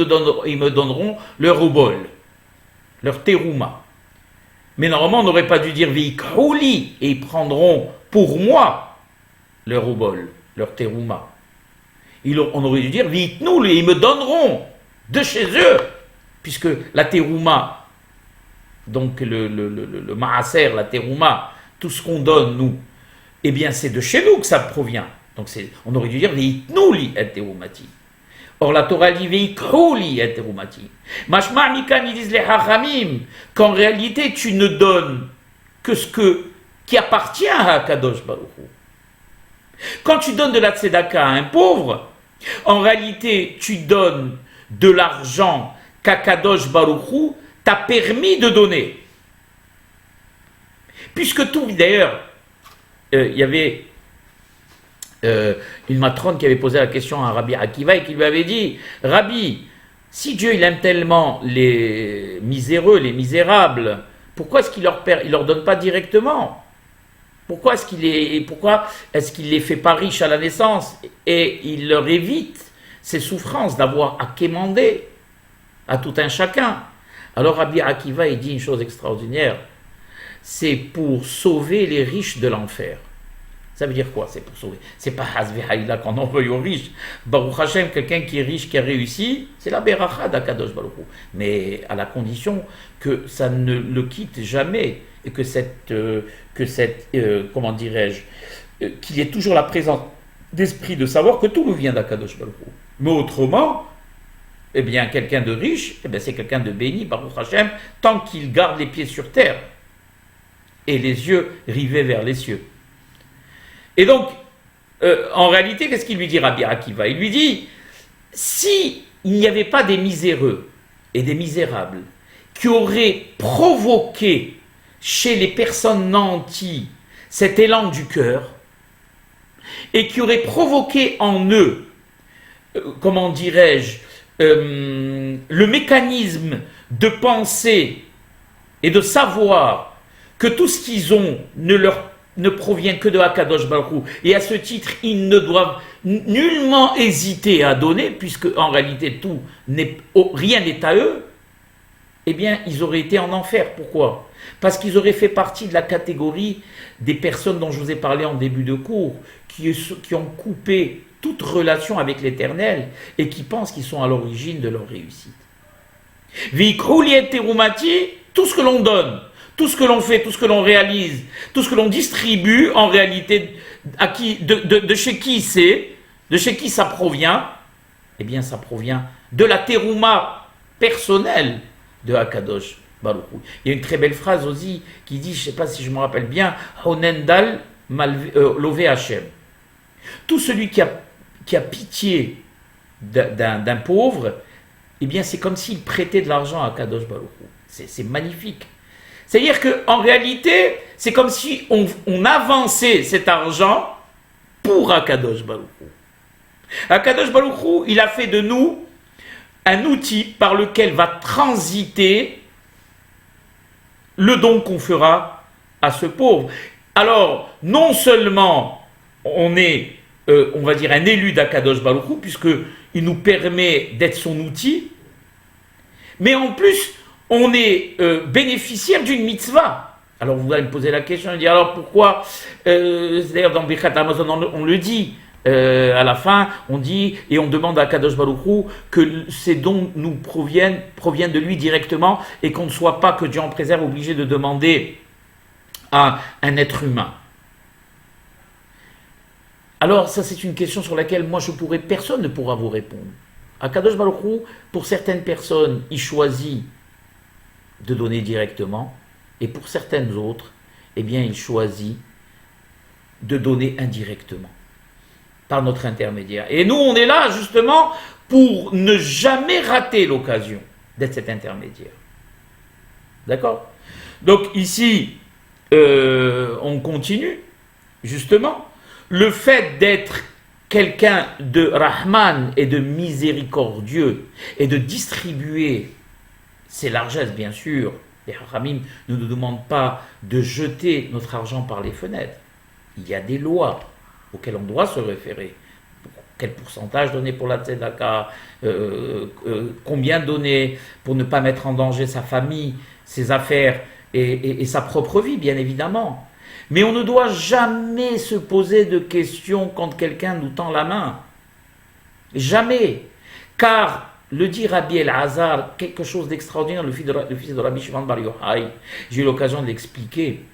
me donneront leur obol, leur teruma. Mais normalement on n'aurait pas dû dire vikhouli, et ils prendront pour moi leur obol, leur teruma. On aurait dû dire vitnouli, et ils me donneront de chez eux, puisque la teruma, donc le maaser, la teruma, tout ce qu'on donne nous, eh bien c'est de chez nous que ça provient. Donc on aurait dû dire vitnouli et terumati. Or la Torah dit veikhouli et terumati. Mashma mikan, ils disent les hachamim qu'en réalité tu ne donnes que ce qui appartient à Kadosh Baruch Hu. Quand tu donnes de la tzedaka à un pauvre, en réalité tu donnes de l'argent qu'Akadosh Baruch Hu t'a permis de donner. Puisque tout, d'ailleurs, il y avait une matrone qui avait posé la question à Rabbi Akiva et qui lui avait dit: Rabbi, si Dieu il aime tellement les miséreux, les misérables, pourquoi est-ce qu'il leur donne pas directement? Pourquoi est-ce qu'il les fait pas riches à la naissance et il leur évite ces souffrances d'avoir à quémander à tout un chacun? Alors Rabbi Akiva il dit une chose extraordinaire: c'est pour sauver les riches de l'enfer. Ça veut dire quoi? C'est pour sauver. C'est pas Hazvi Haïla qu'on envoie aux riches. Baruch Hashem, quelqu'un qui est riche, qui a réussi, c'est la Beracha d'Akadosh Baruch Hu. Mais à la condition que ça ne le quitte jamais et comment dirais-je, qu'il y ait toujours la présence d'esprit de savoir que tout nous vient d'Akadosh Baruch Hu. Mais autrement, eh bien, quelqu'un de riche, eh bien, c'est quelqu'un de béni, Baruch Hashem, tant qu'il garde les pieds sur terre et les yeux rivés vers les cieux. Et donc, en réalité, qu'est-ce qu'il lui dit, Rabbi Akiva? Il lui dit, si il n'y avait pas des miséreux et des misérables qui auraient provoqué chez les personnes nanties cet élan du cœur et qui auraient provoqué en eux, comment dirais-je, le mécanisme de penser et de savoir que tout ce qu'ils ont ne provient que de Akadosh Baruch Hu, et à ce titre, ils ne doivent nullement hésiter à donner, puisque en réalité, rien n'est à eux, eh bien, ils auraient été en enfer. Pourquoi? Parce qu'ils auraient fait partie de la catégorie des personnes dont je vous ai parlé en début de cours, qui ont coupé toute relation avec l'Éternel, et qui pensent qu'ils sont à l'origine de leur réussite. Vikhouli et terumati, tout ce que l'on donne, tout ce que l'on fait, tout ce que l'on réalise, tout ce que l'on distribue, en réalité, de chez qui c'est, de chez qui ça provient? Eh bien, ça provient de la terouma personnelle de Akadosh Baruch Hu. Il y a une très belle phrase aussi qui dit, je ne sais pas si je me rappelle bien, Honendal Lové Hashem. Tout celui qui a pitié d'un pauvre, eh bien, c'est comme s'il prêtait de l'argent à Akadosh Baruch Hu. C'est magnifique. C'est-à-dire qu'en réalité, c'est comme si on avançait cet argent pour Akadosh Baruch Hu. Akadosh Baruch Hu, il a fait de nous un outil par lequel va transiter le don qu'on fera à ce pauvre. Alors, non seulement on est, on va dire, un élu d'Akadosh Baruch Hu, puisqu'il nous permet d'être son outil, mais en plus, on est bénéficiaire d'une mitzvah. Alors vous allez me poser la question, dire alors pourquoi, d'ailleurs dans Birkat Hamazon on le dit, à la fin on dit, et on demande à Kadosh Baruch Hu que ces dons nous proviennent de lui directement, et qu'on ne soit pas, que Dieu en préserve, obligé de demander à un être humain. Alors ça c'est une question sur laquelle personne ne pourra vous répondre. À Kadosh Baruch Hu, pour certaines personnes, il choisit de donner directement, et pour certaines autres, eh bien, il choisit de donner indirectement, par notre intermédiaire. Et nous, on est là, justement, pour ne jamais rater l'occasion d'être cet intermédiaire. D'accord? Donc, ici, on continue, justement. Le fait d'être quelqu'un de Rahman et de miséricordieux, et de distribuer ses largesses, bien sûr. Les Haramim ne nous demandent pas de jeter notre argent par les fenêtres. Il y a des lois. auquel on doit se référer. Quel pourcentage donner pour la tzedaka, combien donner pour ne pas mettre en danger sa famille, ses affaires et sa propre vie, bien évidemment. Mais on ne doit jamais se poser de questions quand quelqu'un nous tend la main. Jamais. Car, le dit Rabbi El-Hazar, quelque chose d'extraordinaire, le fils de Rabbi Shimon Bar Yochai, j'ai eu l'occasion de l'expliquer,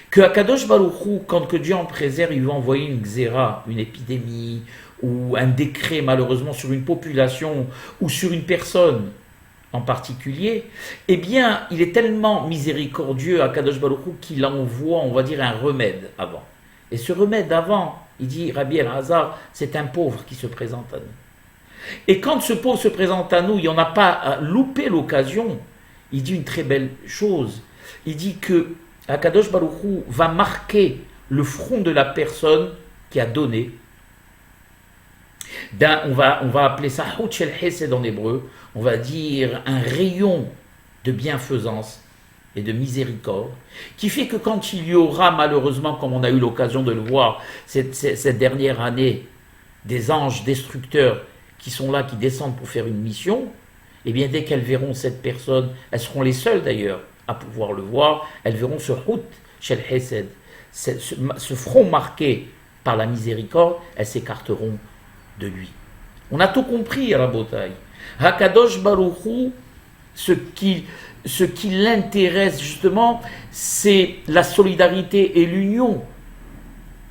que Akadosh Baruch Hu, quand que Dieu en préserve, il veut envoyer une xéra, une épidémie, ou un décret malheureusement sur une population, ou sur une personne en particulier, eh bien, il est tellement miséricordieux, Akadosh Baruch Hu, qu'il envoie, on va dire, un remède avant. Et ce remède avant, il dit, Rabbi El-Hazar, c'est un pauvre qui se présente à nous. Et quand ce pauvre se présente à nous, il n'y en a pas à louper l'occasion, il dit une très belle chose. Il dit que Akadosh Baruch Hu va marquer le front de la personne qui a donné. On va appeler ça Hout Shel Hesed en hébreu, on va dire un rayon de bienfaisance et de miséricorde, qui fait que quand il y aura malheureusement, comme on a eu l'occasion de le voir cette dernière année, des anges destructeurs qui sont là, qui descendent pour faire une mission, eh bien dès qu'elles verront cette personne, elles seront les seules d'ailleurs à pouvoir le voir, elles verront ce Hout Shel Hesed, ce front marqué par la miséricorde, elles s'écarteront de lui. On a tout compris à la bataille. Hakadosh Baruch Hu, ce qui l'intéresse justement, c'est la solidarité et l'union.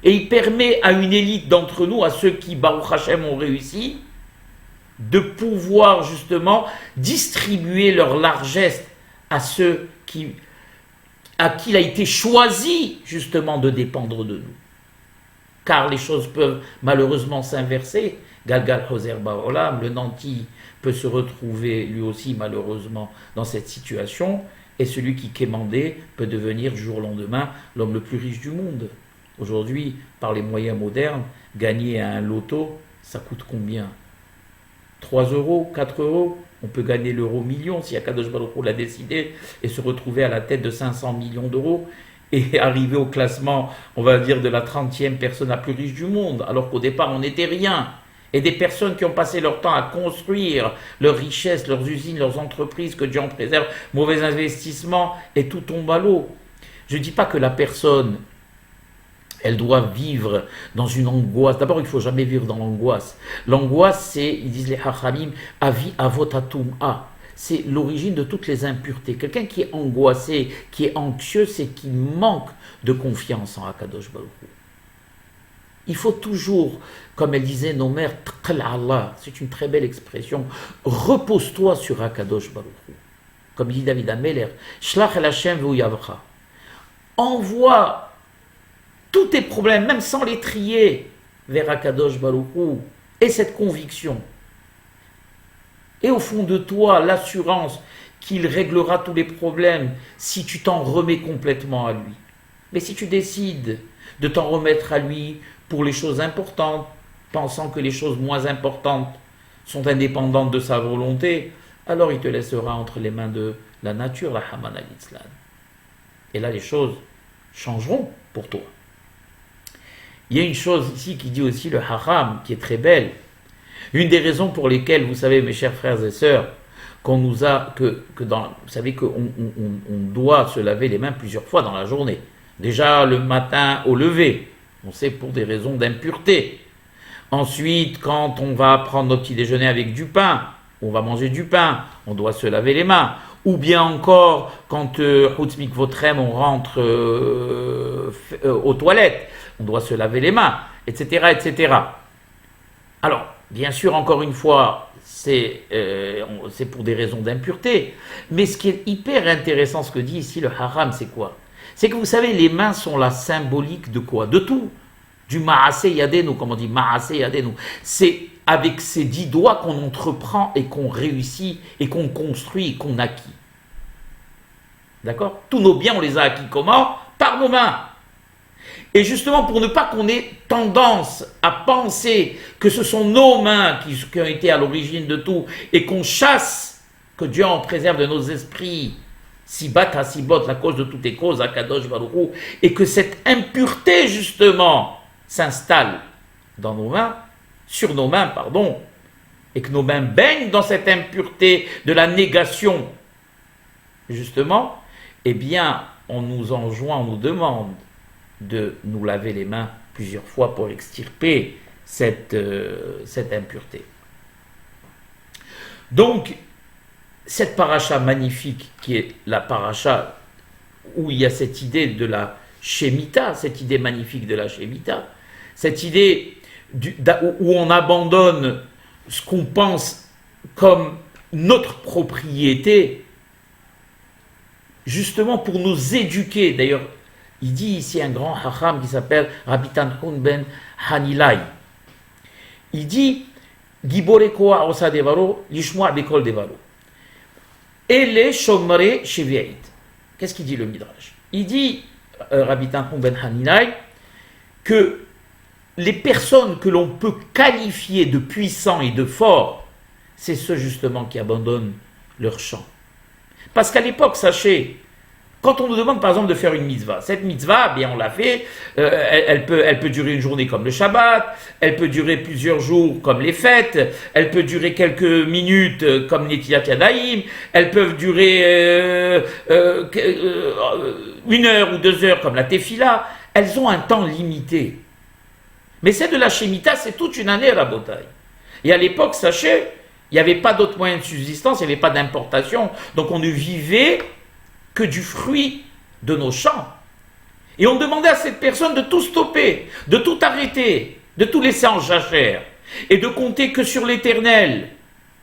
Et il permet à une élite d'entre nous, à ceux qui, Baruch Hashem, ont réussi, de pouvoir justement distribuer leur largesse à ceux à qui il a été choisi justement de dépendre de nous. Car les choses peuvent malheureusement s'inverser. Galgal Hoser Baolam, le nanti peut se retrouver lui aussi malheureusement dans cette situation, et celui qui quémandait peut devenir du jour au lendemain l'homme le plus riche du monde. Aujourd'hui, par les moyens modernes, gagner à un loto, ça coûte combien? 3 euros, 4 euros? On peut gagner l'euro million si Akadosh Baruch Hu l'a décidé et se retrouver à la tête de 500 millions d'euros et arriver au classement, on va dire, de la 30e personne la plus riche du monde, alors qu'au départ on n'était rien. Et des personnes qui ont passé leur temps à construire leurs richesses, leurs usines, leurs entreprises, que Dieu en préserve, mauvais investissements, et tout tombe à l'eau. Je ne dis pas que la personne, elle doit vivre dans une angoisse. D'abord, il ne faut jamais vivre dans l'angoisse. L'angoisse, c'est, ils disent les hachamim, avi avotatum a. C'est l'origine de toutes les impuretés. Quelqu'un qui est angoissé, qui est anxieux, c'est qu'il manque de confiance en Akadosh Baruch Hu. Il faut toujours, comme elle disait nos mères, Allah, c'est une très belle expression, repose-toi sur Akadosh Baruch Hu. Comme dit David Ameler, Shlach el Hashem ve'uyavcha. Envoie tous tes problèmes, même sans les trier, vers Akadosh Baruch Hu, et cette conviction. Et au fond de toi, l'assurance qu'il réglera tous les problèmes si tu t'en remets complètement à lui. Mais si tu décides de t'en remettre à lui pour les choses importantes, pensant que les choses moins importantes sont indépendantes de sa volonté, alors il te laissera entre les mains de la nature, la Haman al-Itzlan. Et là, les choses changeront pour toi. Il y a une chose ici qui dit aussi le haram, qui est très belle. Une des raisons pour lesquelles, vous savez, mes chers frères et sœurs, vous savez qu'on doit se laver les mains plusieurs fois dans la journée. Déjà le matin au lever, on sait pour des raisons d'impureté. Ensuite, quand on va prendre notre petit déjeuner avec du pain, on va manger du pain, on doit se laver les mains. Ou bien encore, quand on rentre aux toilettes, on doit se laver les mains, etc., etc. Alors, bien sûr, encore une fois, c'est pour des raisons d'impureté. Mais ce qui est hyper intéressant, ce que dit ici le haram, c'est quoi? C'est que vous savez, les mains sont la symbolique de quoi? De tout. Du ma'aseh yadenu, comme on dit, ma'aseh yadenu. C'est avec ces 10 doigts qu'on entreprend et qu'on réussit et qu'on construit et qu'on acquit. D'accord? Tous nos biens, on les a acquis comment? Par nos mains. Et justement, pour ne pas qu'on ait tendance à penser que ce sont nos mains qui ont été à l'origine de tout et qu'on chasse, que Dieu en préserve de nos esprits, Sibat à Sibot, la cause de toutes les causes, Akadosh Baruch Hu, et que cette impureté, justement, s'installe dans nos mains, sur nos mains, pardon, et que nos mains baignent dans cette impureté de la négation, justement, eh bien, on nous enjoint, on nous demande de nous laver les mains plusieurs fois pour extirper cette impureté. Donc, cette paracha magnifique qui est la paracha où il y a cette idée de la Shemitah, cette idée magnifique de la Shemitah, cette idée où on abandonne ce qu'on pense comme notre propriété, justement pour nous éduquer. D'ailleurs, il dit ici un grand hacham qui s'appelle Rabbi Tanhun ben Hanilai. Il dit Gibore koa osa devaro, lishmoa bekol devaro. Ele shomre shevi'it. Qu'est-ce qu'il dit le Midrash? Il dit, Rabbi Tanhun ben Hanilai, que les personnes que l'on peut qualifier de puissants et de forts, c'est ceux justement qui abandonnent leur champ. Parce qu'à l'époque, sachez, quand on nous demande par exemple de faire une mitzvah, cette mitzvah, bien on l'a fait, elle peut durer une journée comme le Shabbat, elle peut durer plusieurs jours comme les fêtes, elle peut durer quelques minutes comme Netilat Yadayim, elles peuvent durer 1 heure ou 2 heures comme la Tefila, elles ont un temps limité. Mais celle de la Shemitah, c'est toute une année à la bataille. Et à l'époque, sachez, il n'y avait pas d'autres moyens de subsistance, il n'y avait pas d'importation, donc on ne vivait que du fruit de nos champs. Et on demandait à cette personne de tout stopper, de tout arrêter, de tout laisser en jachère, et de compter que sur l'Éternel.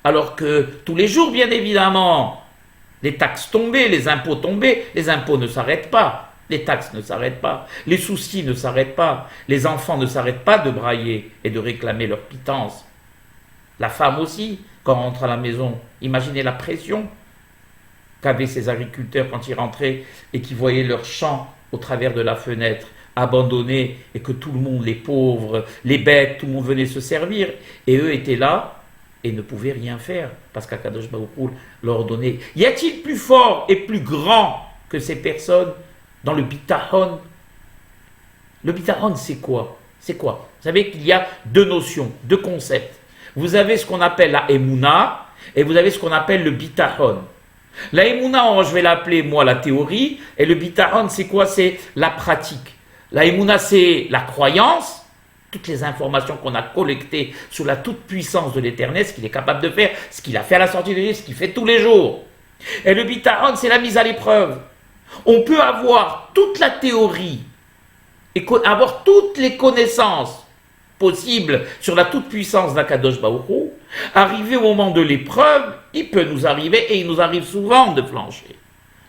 Alors que tous les jours, bien évidemment, les taxes tombaient, les impôts tombaient, les impôts ne s'arrêtent pas, les taxes ne s'arrêtent pas, les soucis ne s'arrêtent pas, les enfants ne s'arrêtent pas de brailler et de réclamer leur pitance. La femme aussi, quand on rentre à la maison, imaginez la pression qu'avaient ces agriculteurs quand ils rentraient et qui voyaient leurs champs au travers de la fenêtre abandonnés et que tout le monde, les pauvres, les bêtes, tout le monde venait se servir et eux étaient là et ne pouvaient rien faire parce qu'Akadosh Baruch Hu leur donnait. Y a-t-il plus fort et plus grand que ces personnes dans le bitachon? Le bitachon, c'est quoi? C'est quoi? Vous savez qu'il y a deux notions, deux concepts. Vous avez ce qu'on appelle la Emouna et vous avez ce qu'on appelle le bitachon. La Emouna, je vais l'appeler moi la théorie, et le bitachon, c'est quoi? C'est la pratique. La Emouna, c'est la croyance, toutes les informations qu'on a collectées sous la toute-puissance de l'Éternel, ce qu'il est capable de faire, ce qu'il a fait à la sortie de l'Église, ce qu'il fait tous les jours. Et le bitachon, c'est la mise à l'épreuve. On peut avoir toute la théorie et avoir toutes les connaissances possibles sur la toute-puissance d'Akadosh Baruch Hu, arriver au moment de l'épreuve, il peut nous arriver, et il nous arrive souvent de flancher.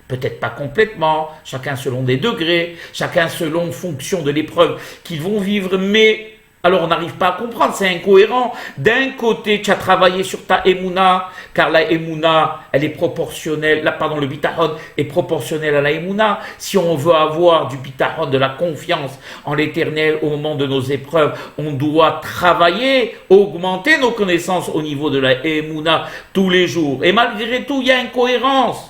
Peut-être pas complètement, chacun selon des degrés, chacun selon fonction de l'épreuve qu'ils vont vivre, mais alors on n'arrive pas à comprendre, c'est incohérent. D'un côté, tu as travaillé sur ta Emouna, car la Emouna, elle est proportionnelle, le bitachon est proportionnel à la Emouna. Si on veut avoir du bitachon, de la confiance en l'Éternel au moment de nos épreuves, on doit travailler, augmenter nos connaissances au niveau de la Emouna tous les jours. Et malgré tout, il y a incohérence.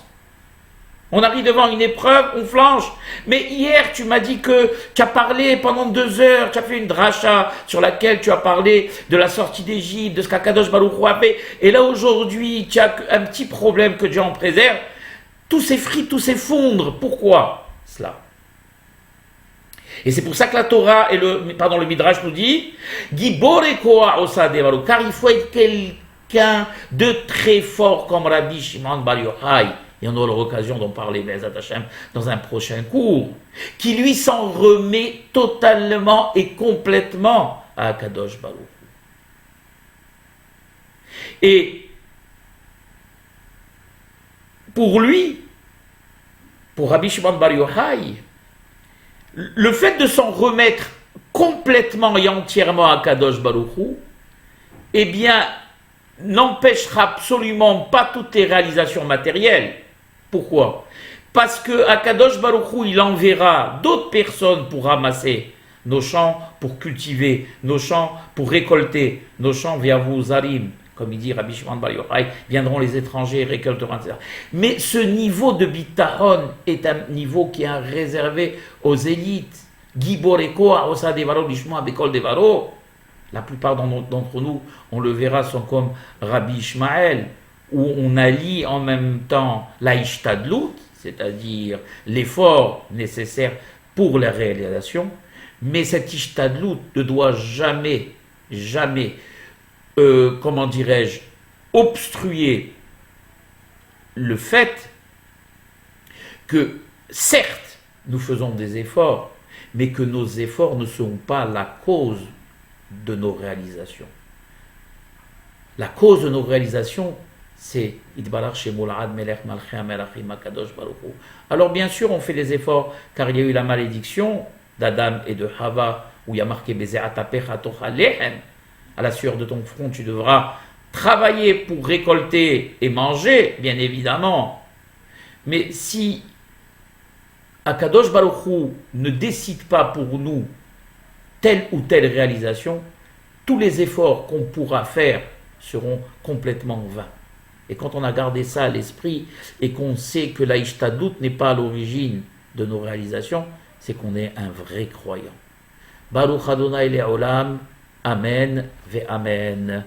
On arrive devant une épreuve, on flanche. Mais hier, tu m'as dit que tu as parlé pendant 2 heures, tu as fait une dracha sur laquelle tu as parlé de la sortie d'Égypte, de ce qu'Akadosh Baruch Hu a fait. Et là, aujourd'hui, tu as un petit problème que Dieu en préserve. Tout s'effrite, tout s'effondre. Pourquoi cela? Et c'est pour ça que la Torah et le Midrash nous dit Gibore koa osa devaro, car il faut être quelqu'un de très fort comme Rabbi Shimon Bar Yochai. Et on aura l'occasion d'en parler dans un prochain cours, qui lui s'en remet totalement et complètement à Akadosh Baruch Hu. Et pour lui, pour Rabbi Shimon Bar Yochai, le fait de s'en remettre complètement et entièrement à Akadosh Baruch Hu, eh bien, n'empêchera absolument pas toutes les réalisations matérielles. Pourquoi? Parce que Akadosh Baruch Hu, il enverra d'autres personnes pour ramasser nos champs, pour cultiver nos champs, pour récolter nos champs via vous Zarim. Comme il dit Rabbi Shimon Bar Yochai, viendront les étrangers, récolteront, etc. Mais ce niveau de bitachon est un niveau qui est réservé aux élites. Giboreko aosa devaro lishma bekol devaro. La plupart d'entre nous, on le verra, sont comme Rabbi Ishmael, où on allie en même temps la ishtadlut, c'est-à-dire l'effort nécessaire pour la réalisation, mais cette ishtadlut ne doit jamais, jamais, comment dirais-je, obstruer le fait que, certes, nous faisons des efforts, mais que nos efforts ne sont pas la cause de nos réalisations. La cause de nos réalisations, c'est alors bien sûr, on fait des efforts, car il y a eu la malédiction d'Adam et de Hava, où il y a marqué à la sueur de ton front, tu devras travailler pour récolter et manger, bien évidemment. Mais si Akadosh Baruch Hu ne décide pas pour nous telle ou telle réalisation, tous les efforts qu'on pourra faire seront complètement vains. Et quand on a gardé ça à l'esprit et qu'on sait que la Ishtadlut n'est pas à l'origine de nos réalisations, c'est qu'on est un vrai croyant. Baruch Adonai Le'olam, Amen ve Amen.